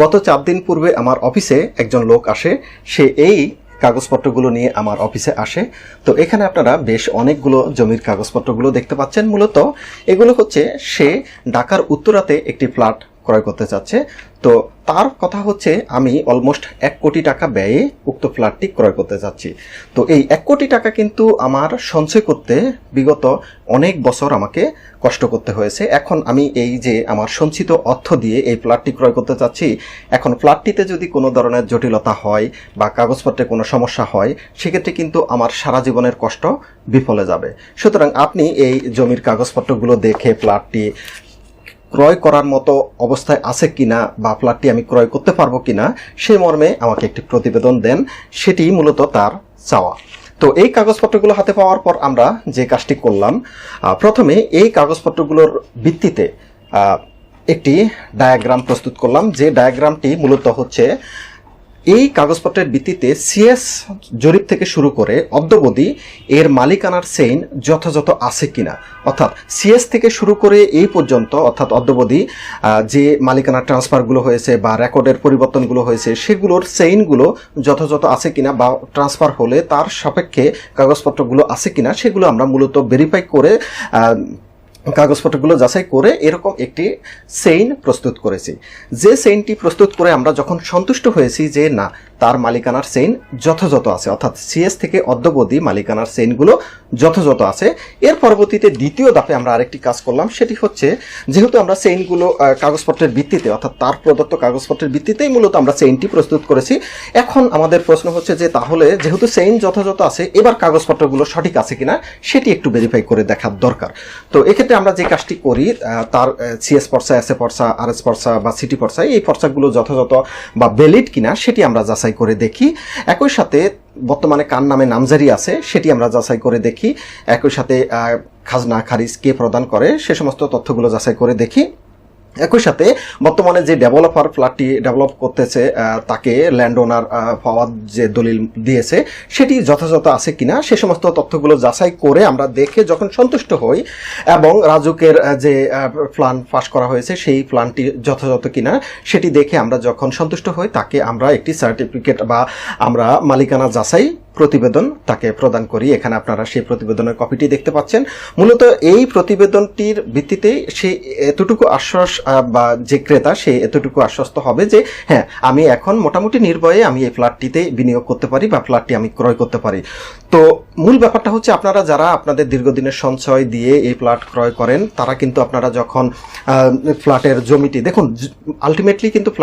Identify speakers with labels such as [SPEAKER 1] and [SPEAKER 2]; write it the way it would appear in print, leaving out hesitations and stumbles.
[SPEAKER 1] গত 4 দিন পূর্বে আমার অফিসে একজন লোক আসে। সে এই কাগজপত্রগুলো নিয়ে আমার অফিসে আসে। তো এখানে আপনারা বেশ অনেকগুলো জমির কাগজপত্রগুলো দেখতে পাচ্ছেন। মূলত এগুলো হচ্ছে সে ঢাকার উত্তরাতে একটি ফ্ল্যাট ক্রয় করতে চাচ্ছে। তো তার কথা হচ্ছে আমি অলমোস্ট 1 কোটি টাকা ব্যয়ে উক্ত ফ্ল্যাটটি ক্রয় করতে চাচ্ছি। তো এই 1 কোটি টাকা কিন্তু আমার সঞ্চয় করতে বিগত অনেক বছর আমাকে কষ্ট করতে হয়েছে। এখন আমি এই যে আমার সঞ্চিত অর্থ দিয়ে এই ফ্ল্যাটটি ক্রয় করতে চাচ্ছি, এখন ফ্ল্যাটটিতে যদি কোনো ধরনের জটিলতা হয় বা কাগজপত্রে কোনো সমস্যা হয়, সেক্ষেত্রে কিন্তু আমার সারা জীবনের কষ্ট বিফলে যাবে। সুতরাং আপনি এই জমির কাগজপত্রগুলো দেখে ফ্ল্যাটটি ক্রয় করার মতো অবস্থায় আছে কিনা বা ফ্ল্যাটটি আমি ক্রয় করতে পারবো কিনা সেই মর্মে আমাকে একটি প্রতিবেদন দেন, সেটি মূলত তার চাওয়া। তো এই কাগজপত্রগুলো হাতে পাওয়ার পর আমরা যে কাজটি করলাম, প্রথমে এই কাগজপত্রগুলোর ভিত্তিতে একটি ডায়াগ্রাম প্রস্তুত করলাম। যে ডায়াগ্রামটি মূলত হচ্ছে এই কাগজপত্রের ভিত্তিতে সিএস জরিপ থেকে শুরু করে অদ্যাবধি এর মালিকানার চেইন যথাযথ আছে কিনা, অর্থাৎ সিএস থেকে শুরু করে এই পর্যন্ত অর্থাৎ অদ্যাবধি যে মালিকানার ট্রান্সফারগুলো হয়েছে বা রেকর্ডের পরিবর্তনগুলো হয়েছে সেগুলোর চেইনগুলো যথাযথ আছে কিনা বা ট্রান্সফার হলে তার সাপেক্ষে কাগজপত্রগুলো আছে কিনা সেগুলো আমরা মূলত ভেরিফাই করে কাগজপত্রগুলো যাচাই করে এরকম একটি চেইন প্রস্তুত করেছি। যে চেইনটি প্রস্তুত করে আমরা যখন সন্তুষ্ট হয়েছি যে না, তার মালিকানার চেইন যথাযথ আছে, অর্থাৎ সিএস থেকে অদ্যাবধি মালিকানার চেইনগুলো যথাযথ আছে, এর পরবর্তীতে দ্বিতীয় ধাপে আমরা আরেকটি কাজ করলাম। সেটি হচ্ছে, যেহেতু আমরা চেইনগুলো কাগজপত্রের ভিত্তিতে অর্থাৎ তার প্রদত্ত কাগজপত্রের ভিত্তিতেই মূলত আমরা চেইনটি প্রস্তুত করেছি। এখন আমাদের প্রশ্ন হচ্ছে যে তাহলে যেহেতু চেইন যথাযথ আছে, এবার কাগজপত্রগুলো সঠিক আছে কিনা সেটি একটু ভেরিফাই করে দেখার দরকার। তো এক্ষেত্রে আমরা যে কাজটি করি, তার সিএস পর্চা, এসএ পর্চা, আরএস পর্চা বা সিটি পর্চা, এই পর্চাগুলো যথাযথ বা ভ্যালিড কিনা সেটি আমরা যাচাই করে দেখি। একই সাথে বর্তমানে কার নামে নামজারি আছে সেটি আমরা যাচাই করে দেখি। একই সাথে খাজনা খারিজ কে প্রদান করে সে সমস্ত তথ্যগুলো যাচাই করে দেখি। একই সাথে বর্তমানে যে ডেভেলপার ফ্ল্যাটটি ডেভেলপ করতেছে তাকে ল্যান্ড ওনার পাওয়ার যে দলিল দিয়েছে সেটি যথাযথ আছে কিনা সে সমস্ত তথ্যগুলো যাচাই করে আমরা দেখে যখন সন্তুষ্ট হই এবং রাজুকের যে প্ল্যান পাস করা হয়েছে সেই প্ল্যানটি যথাযথ কিনা সেটি দেখে আমরা যখন সন্তুষ্ট হই, তাকে আমরা একটি সার্টিফিকেট বা আমরা মালিকানা যাচাই প্রতিবেদন তাকে প্রদান করি। এখানে আপনারা সেই প্রতিবেদনের কপিটি দেখতে পাচ্ছেন। মূলত এই প্রতিবেদনটির ভিত্তিতে সে এতটুকু আশ্বাস বা যে ক্রেতা সে এতটুকু আশ্বস্ত হবে যে হ্যাঁ, আমি এখন মোটামুটি নির্ভয়ে আমি এই ফ্ল্যাটটিতে বিনিয়োগ করতে পারি বা ফ্ল্যাটটি আমি ক্রয় করতে পারি। তো মূল ব্যাপারটা হচ্ছে, আপনারা যারা আপনাদের দীর্ঘদিনের সঞ্চয় দিয়ে এই ফ্ল্যাট ক্রয় করেন, তারা কিন্তু আপনারা যখন ফ্ল্যাটের জমিটি দেখুন, আলটিমেটলি কিন্তু